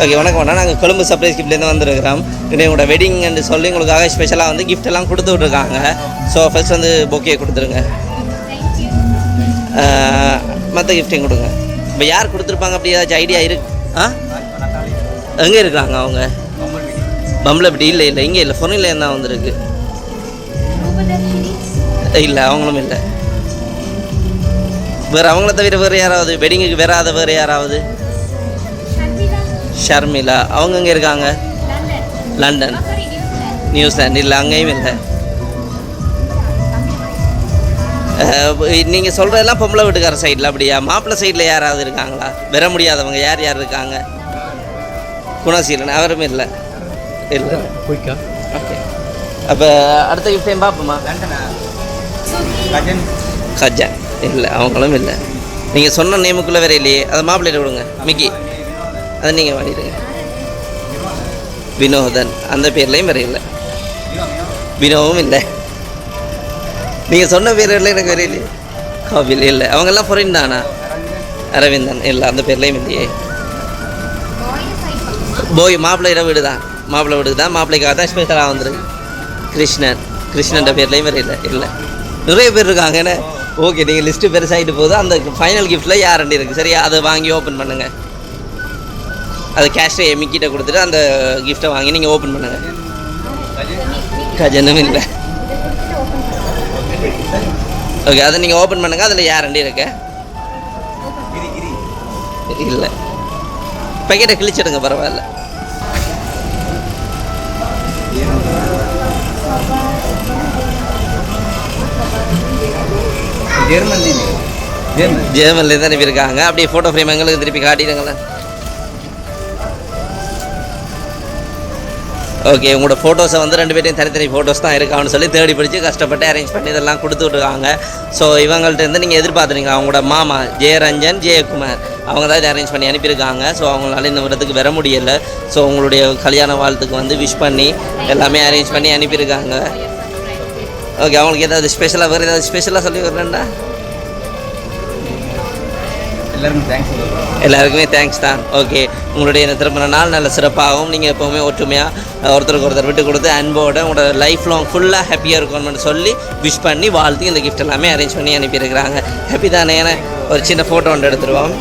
Okay வணக்கம் நாங்கள் Colombo surprise கிஃப்ட்லேருந்து வந்துருக்கிறோம். உங்களோட வெட்டிங்னு சொல்லி உங்களுக்காக ஸ்பெஷலாக வந்து கிஃப்டெல்லாம் கொடுத்து விட்ருக்காங்க. ஸோ ஃபர்ஸ்ட் வந்து பொக்கே கொடுத்துருங்க, மற்ற கிஃப்ட்டையும் கொடுங்க. இப்போ யார் கொடுத்துருப்பாங்க அப்படி ஏதாச்சும் ஐடியா இருக்கு? எங்கே இருக்கிறாங்க அவங்க? பம்பளப்பட்டி இல்லை இங்கே இல்லை, ஃபொனிலேருந்து தான் வந்துருக்கு. இல்லை அவங்களும் இல்லை. வேறு அவங்கள தவிர வேறு யாராவது வெட்டிங்குக்கு வேறு யாராவது? ஷர்மிளா அவங்க எங்கே இருக்காங்க? London, New Zealand. இல்லை அங்கேயும் இல்லை. நீங்கள் சொல்கிறதெல்லாம் பொம்பளை வீட்டுக்கார சைடில் அப்படியா? மாப்பிள்ளை சைடில் யாராவது இருக்காங்களா? வர முடியாதவங்க யார் இருக்காங்க? குணசீலன் அவரும் இல்லை. இல்லை ஓகே. அப்போ அடுத்த கிஃப்டையும் பார்ப்போமா? கஜன் இல்லை அவங்களும் இல்லை. நீங்கள் சொன்ன நேமுக்குள்ளே வேறு இல்லையே, அதை மாப்பிள்ளையிட்ட கொடுங்க. மிக்கி அதை நீங்கள் வாங்கிடுங்க. வினோதன் அந்த பேர்லேயும் வேறு இல்லை. வினோவும் இல்லை. நீங்கள் சொன்ன பேரில் எனக்கு வேறு இல்லையே. கபில் இல்லை, அவங்கெல்லாம் ஃபாரின் தானா? அரவிந்தன் இல்லை, அந்த பேர்லேயும் இல்லையே. போய் மாப்பிள்ளை வீடு தான், மாப்பிள்ளைக்காக தான் ஸ்பெஷலாக வந்துருக்கு. கிருஷ்ணன்ற பேர்லேயும் வேறு இல்லை. நிறைய பேர் இருக்காங்க. என்ன ஓகே, நீங்கள் லிஸ்ட்டு பெருசாகிட்டு போகுது. அந்த ஃபைனல் கிஃப்ட்டில் யாருண்டு இருக்குது சரியா? அதை வாங்கி ஓப்பன் பண்ணுங்கள். அது கேஷை மிக்கிட்ட கொடுத்துட்டு அந்த கிஃப்ட்டை வாங்கி நீங்கள் ஓப்பன் பண்ணுங்கள். கஜனும் இல்லை. ஓகே, அதை நீங்கள் ஓப்பன் பண்ணுங்கள். அதில் யாருண்டு இருக்கு? இல்லை, பேக்கெட்டை கிழிச்சிடுங்க, பரவாயில்ல. ஜெர்மன்லேருந்து அனுப்பியிருக்காங்க. அப்படியே ஃபோட்டோ ஃப்ரேம் எங்களுக்கு திருப்பி காட்டிடுங்களேன். ஓகே, உங்களோட ஃபோட்டோஸை வந்து 2 பேர்டையும் தனித்தனி ஃபோட்டோஸ் தான் இருக்கான்னு சொல்லி தேடி பிடிச்சி கஷ்டப்பட்டு அரேஞ்ச் பண்ணி இதெல்லாம் கொடுத்து விட்ருக்காங்க. ஸோ இவங்கள்ட்ட இருந்து நீங்கள் எதிர்பார்த்துறீங்க. அவங்களோட மாமா ஜெயரஞ்சன், ஜெயக்குமார் அவங்க தான் இதை அரேஞ்ச் பண்ணி அனுப்பியிருக்காங்க. ஸோ அவங்களால இந்த இடத்துக்கு வர முடியலை. ஸோ உங்களுடைய கல்யாண வாழ்த்துக்கு வந்து விஷ் பண்ணி எல்லாமே அரேஞ்ச் பண்ணி அனுப்பியிருக்காங்க. ஓகே, அவங்களுக்கு ஏதாவது ஸ்பெஷலாக வேறு ஏதாவது ஸ்பெஷலாக சொல்லி வரலண்டா? எல்லாருக்குமே தேங்க்ஸ் தான். ஓகே, உங்களுடைய திருமண நாள் நல்ல சிறப்பாகவும் நீங்கள் எப்போவுமே ஒற்றுமையாக ஒருத்தருக்கு ஒருத்தர் விட்டு கொடுத்து அன்போடு உங்களோட லைஃப் லாங் ஃபுல்லாக ஹாப்பியாக இருக்கணும்னு சொல்லி விஷ் பண்ணி வாழ்த்து இந்த கிஃப்ட் எல்லாமே அரேஞ்ச் பண்ணி அனுப்பியிருக்கிறாங்க. ஹாப்பி தானே? ஒரு சின்ன ஃபோட்டோ ஒன்று எடுத்துருவோம்.